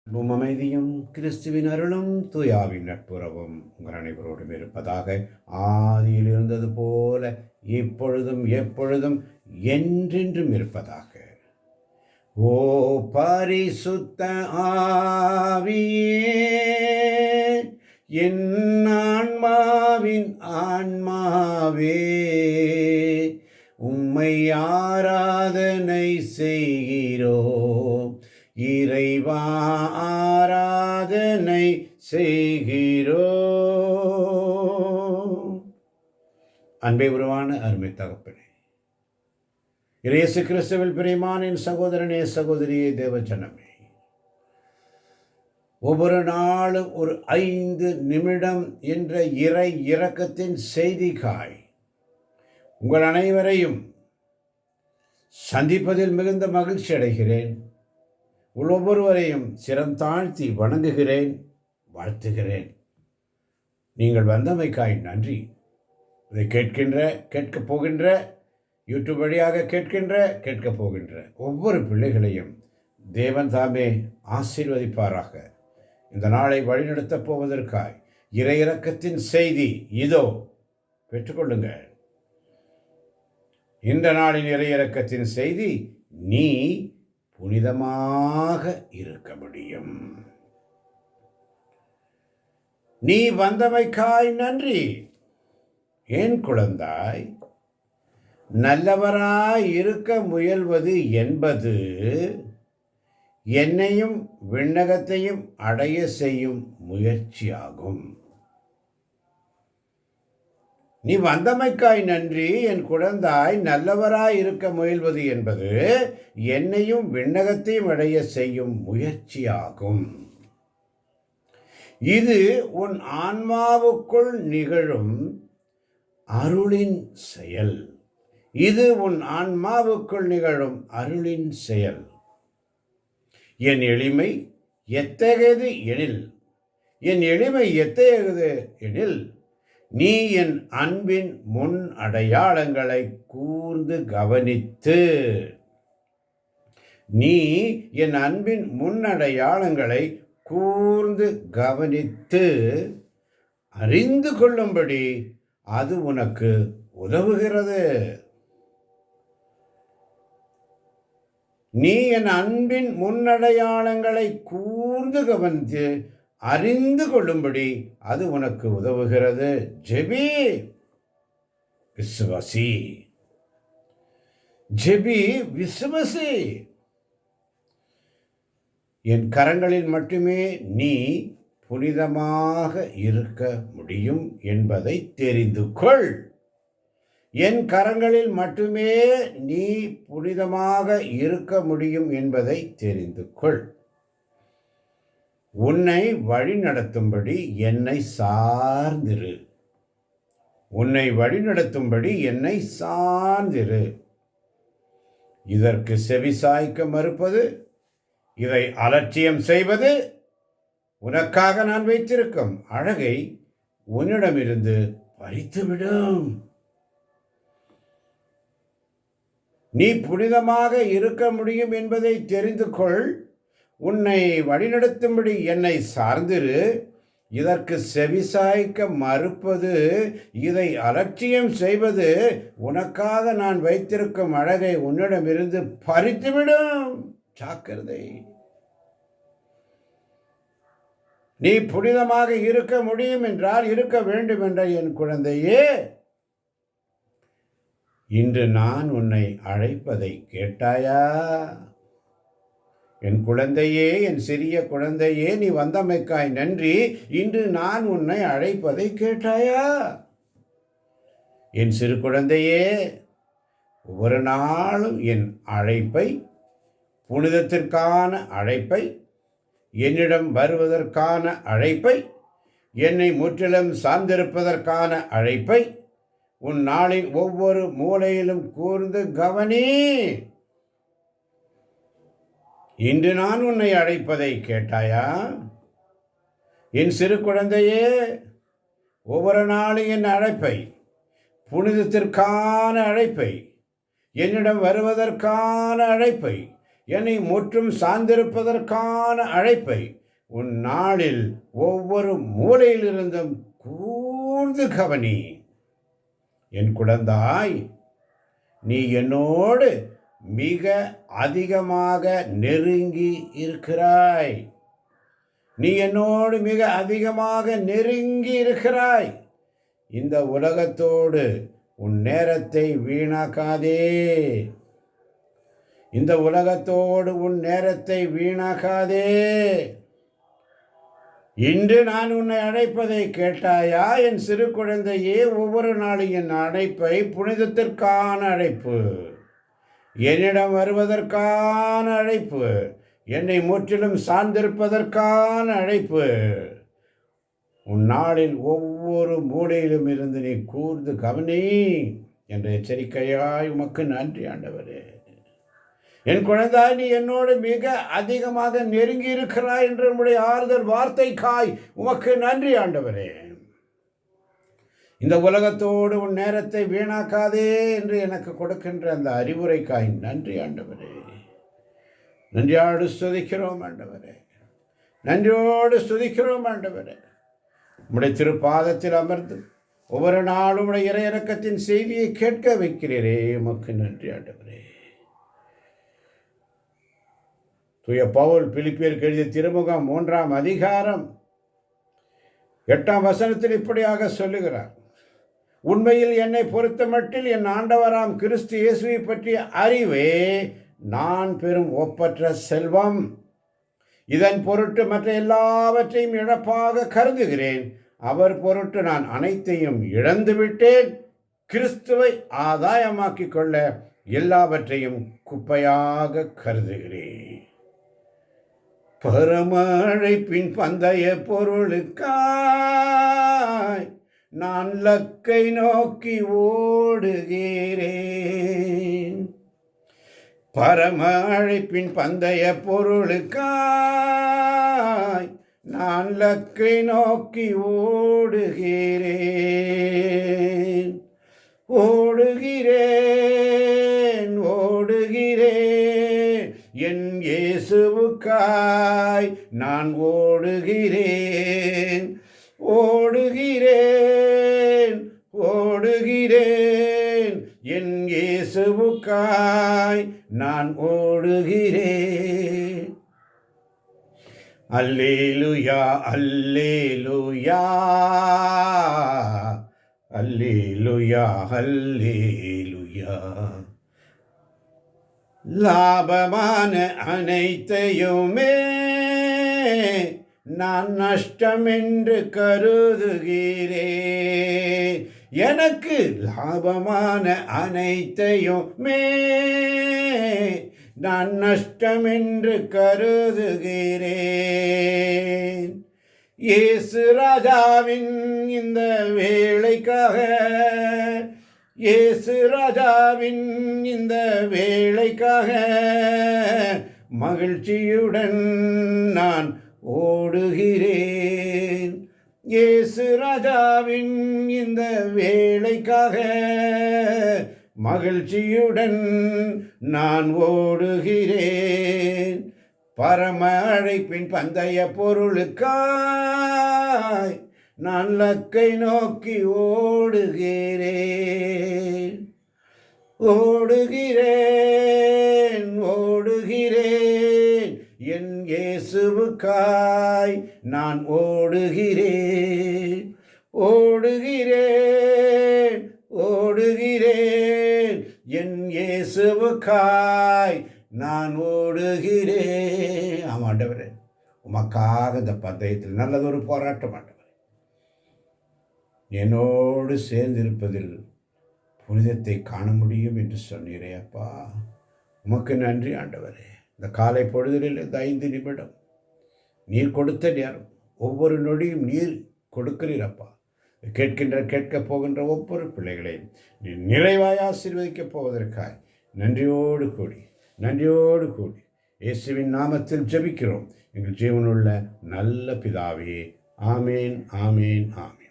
அமைதியும் கிறிஸ்துவின் அருளும் தூயாவின் நட்புறவும் உங்கள் அனைவரோடும் இருப்பதாக. ஆதியில் இருந்தது போல இப்பொழுதும் எப்பொழுதும் என்றென்றும் இருப்பதாக. ஓ பரிசுத்த ஆவியே, என் ஆன்மாவின் ஆன்மாவே, உம்மை ஆராதனை செய்கிறோம். இறைவா ஆராதனை செய்கிறோம். அன்பை உருவான அருமை தகப்பனே, இயேசு கிறிஸ்துவில் பிரியமான என் சகோதரனே சகோதரியே தேவஜனமே, ஒவ்வொரு நாளும் ஒரு 5 நிமிடம் என்ற இறை இரக்கத்தின் செய்திக்காய் உங்கள் அனைவரையும் சந்திப்பதில் மிகுந்த மகிழ்ச்சி அடைகிறேன். ஒவ்வொருவரையும் சிரம் தாழ்த்தி வணங்குகிறேன், வாழ்த்துகிறேன். நீங்கள் வந்தமைக்காய் நன்றி. இதை கேட்கப் போகின்ற யூடியூப் வழியாக கேட்கப் போகின்ற ஒவ்வொரு பிள்ளைகளையும் தேவன் தாமே ஆசீர்வதிப்பாராக. இந்த நாளை வழிநடத்தப் போவதற்காய் இறை இரக்கத்தின் செய்தி இதோ பெற்றுக்கொள்ளுங்கள். இந்த நாளின் இறை இரக்கத்தின் செய்தி, நீ புனிதமாக இருக்க முடியும். நீ வந்தமைக்காய் நன்றி. ஏன் குழந்தாய், நல்லவராய் இருக்க முயல்வது என்பது என்னையும் விண்ணகத்தையும் அடைய செய்யும் முயற்சியாகும். நீ வந்தமைக்காய் நன்றி. என் குழந்தாய், நல்லவராய் இருக்க முயல்வது என்பது என்னையும் விண்ணகத்தையும் அடைய செய்யும் முயற்சியாகும். இது உன் ஆன்மாவுக்குள் நிகழும் அருளின் செயல். இது உன் ஆன்மாவுக்குள் நிகழும் அருளின் செயல். என் எளிமை எத்தகையது எனில், நீ என் அன்பின் முன் அடையாளங்களை கூர்ந்து கவனித்து அறிந்து கொள்ளும்படி அது உனக்கு உதவுகிறது. நீ என் அன்பின் முன்னடையாளங்களை கூர்ந்து கவனித்து அறிந்து கொள்ளும்படி அது உனக்கு உதவுகிறது. ஜெபி, விசுவாசி. ஜெபி, விசுவாசி. என் கரங்களில் மட்டுமே நீ புனிதமாக இருக்க முடியும் என்பதை தெரிந்து கொள். என் கரங்களில் மட்டுமே நீ புனிதமாக இருக்க முடியும் என்பதை தெரிந்து கொள். உன்னை வழிநடத்தும்படி என்னை சார்ந்திரு. இதற்கு செவிசாய்க்க மறுப்பது, இதை அலட்சியம் செய்வது, உனக்காக நான் வைத்திருக்கும் அழகை உன்னிடமிருந்து பறித்துவிடும். நீ புனிதமாக இருக்க முடியும் என்பதை தெரிந்து கொள். உன்னை வழிநடத்தும்படி என்னை சார்ந்திரு. இதற்கு செவிசாய்க்க மறுப்பது, இதை அலட்சியம் செய்வது, உனக்காக நான் வைத்திருக்கும் அழகை உன்னிடமிருந்து பறித்துவிடும். ஜாக்கிரதை. நீ புனிதமாக இருக்க முடியும் என்றால், இருக்க வேண்டும் என்ற என் குழந்தையே, இன்று நான் உன்னை அழைப்பதை கேட்டாயா? என் குழந்தையே, என் சிறிய குழந்தையே, நீ வந்தமைக்காய் நன்றி. இன்று நான் உன்னை அழைப்பதை கேட்டாயா? என் சிறு குழந்தையே, ஒவ்வொரு நாளும் என் அழைப்பை, புனிதத்திற்கான அழைப்பை, என்னிடம் வருவதற்கான அழைப்பை, என்னை முற்றிலும் சார்ந்திருப்பதற்கான அழைப்பை உன் நாளின் ஒவ்வொரு மூலையிலும் கூர்ந்து கவனி. இன்று நான் உன்னை அழைப்பதை கேட்டாயா? என் சிறு குழந்தையே, ஒவ்வொரு நாளும் என் அழைப்பை, புனிதத்திற்கான அழைப்பை, என்னிடம் வருவதற்கான அழைப்பை, என்னை முற்றும் சார்ந்திருப்பதற்கான அழைப்பை உன் நாளில் ஒவ்வொரு மூலையிலிருந்தும் கூர்ந்து கவனி. என் குழந்தாய், நீ என்னோடு மிக அதிகமாக நெருங்கி இருக்கிறாய். நீ என்னோடு மிக அதிகமாக நெருங்கி இருக்கிறாய். இந்த உலகத்தோடு உன் நேரத்தை வீணாக்காதே. இந்த உலகத்தோடு உன் நேரத்தை வீணாக்காதே. இன்று நான் உன்னை அழைப்பதை கேட்டாயா? என் சிறு குழந்தையே, ஒவ்வொரு நாளும் என் அழைப்பை புனிதத்திற்கான அழைப்பு, என்னிடம் வருவதற்கான அழைப்பு, என்னை முற்றிலும் சார்ந்திருப்பதற்கான அழைப்பு. உன் நாளில் ஒவ்வொரு மூலையிலும் இருந்து நீ கூர்ந்து கவனி என்ற எச்சரிக்கையாய் உமக்கு நன்றி ஆண்டவரே. என் குழந்தாய், நீ என்னோடு மிக அதிகமாக நெருங்கி இருக்கிறாய் என்ற உம்முடைய ஆறுதல் வார்த்தைக்காய் உமக்கு நன்றி ஆண்டவரே. இந்த உலகத்தோடு உன் நேரத்தை வீணாக்காதே என்று எனக்கு கொடுக்கின்ற அந்த அறிவுரைக்காய் நன்றி ஆண்டவரே. நன்றியோடு ஸ்துதிக்கிறோம் ஆண்டவரே. நன்றியோடு ஸ்துதிக்கிறோம் ஆண்டவரே. உம்முடைய திருப்பாதத்தில் அமர்ந்து ஒவ்வொரு நாளும் உடைய இறையிறக்கத்தின் செய்தியை கேட்க வைக்கிறீரே, உமக்கு நன்றி ஆண்டவரே. தூய பவுல் பிலிப்பியருக்கு எழுதிய திருமுகம் 3ஆம் அதிகாரம் 8ஆம் வசனத்தில் இப்படியாக சொல்லுகிறார்: உண்மையில் என்னை பொறுத்த மட்டில் என் ஆண்டவராம் கிறிஸ்து இயேசுவை பற்றிய அறிவே நான் பெறும் ஒப்பற்ற செல்வம். இதன் பொருட்டு மற்ற எல்லாவற்றையும் இழப்பாக கருதுகிறேன். அவர் பொருட்டு நான் அனைத்தையும் இழந்துவிட்டேன். கிறிஸ்துவை ஆதாயமாக்கிக் கொள்ள எல்லாவற்றையும் குப்பையாக கருதுகிறேன். பரமழைப்பின் பந்தய பொருளுக்காய் நான் லக்கை நோக்கி ஓடுகிறேன். பரமழைப்பின் பந்தய பொருளுக்காய் நான் லக்கை நோக்கி ஓடுகிறேன். ஓடுகிறேன் ஓடுகிறேன் என் இயேசுவுக்காய் நான் ஓடுகிறேன். ஓடுகிறேன் ஓடுகிறேன் என் இயேசுவுக்காய் நான் ஓடுகிறேன். அல்லேலூயா அல்லேலூயா அல்லேலூயா அல்லேலூயா. லாபமான அனைத்தையுமே நான் நஷ்டம் என்று கருதுகிறேன். எனக்கு லாபமான அனைத்தையுமே நான் நஷ்டம் என்று கருதுகிறேன். இயேசு ராஜாவின் இந்த வேளைக்காக, இயேசு ராஜாவின் இந்த வேளைக்காக மகிழ்ச்சியுடன் நான் ஓடுகிறேன். இயேசு ராஜாவின் இந்த வேளைக்காக மகிழ்ச்சியுடன் நான் ஓடுகிறேன். பரம அழைப்பின் பந்தய பொருளுக்காய் நான் லக்கை நோக்கி ஓடுகிறேன். ஓடுகிறேன் ஓடுகிறேன் என் இயேசுவுக்காய் நான் ஓடுகிறேன். ஓடுகிறேன் ஓடுகிறேன் என் இயேசுவுக்காய் நான் ஓடுகிறேன். ஆமாம் ஆண்டவரே, உமக்காக இந்த பந்தயத்தில் நல்லதொரு போராட்டம் ஆண்டவரே. என்னோடு சேர்ந்திருப்பதில் புனிதத்தை காண முடியும் என்று சொன்னீரே அப்பா, உமக்கு நன்றி ஆண்டவரே. இந்த காலை பொழுதில் இந்த 5 நிமிடம் நீர் கொடுத்த நேரம், ஒவ்வொரு நொடியும் நீர் கொடுக்கிறீரப்பா. கேட்கப் போகின்ற ஒவ்வொரு பிள்ளைகளையும் நீ நிறைவாய் ஆசீர்வதிக்கப் போவதற்காய் நன்றியோடு கூடி இயேசுவின் நாமத்தில் ஜெபிக்கிறோம் எங்கள் ஜீவனுள்ள நல்ல பிதாவே. ஆமேன் ஆமேன் ஆமேன்.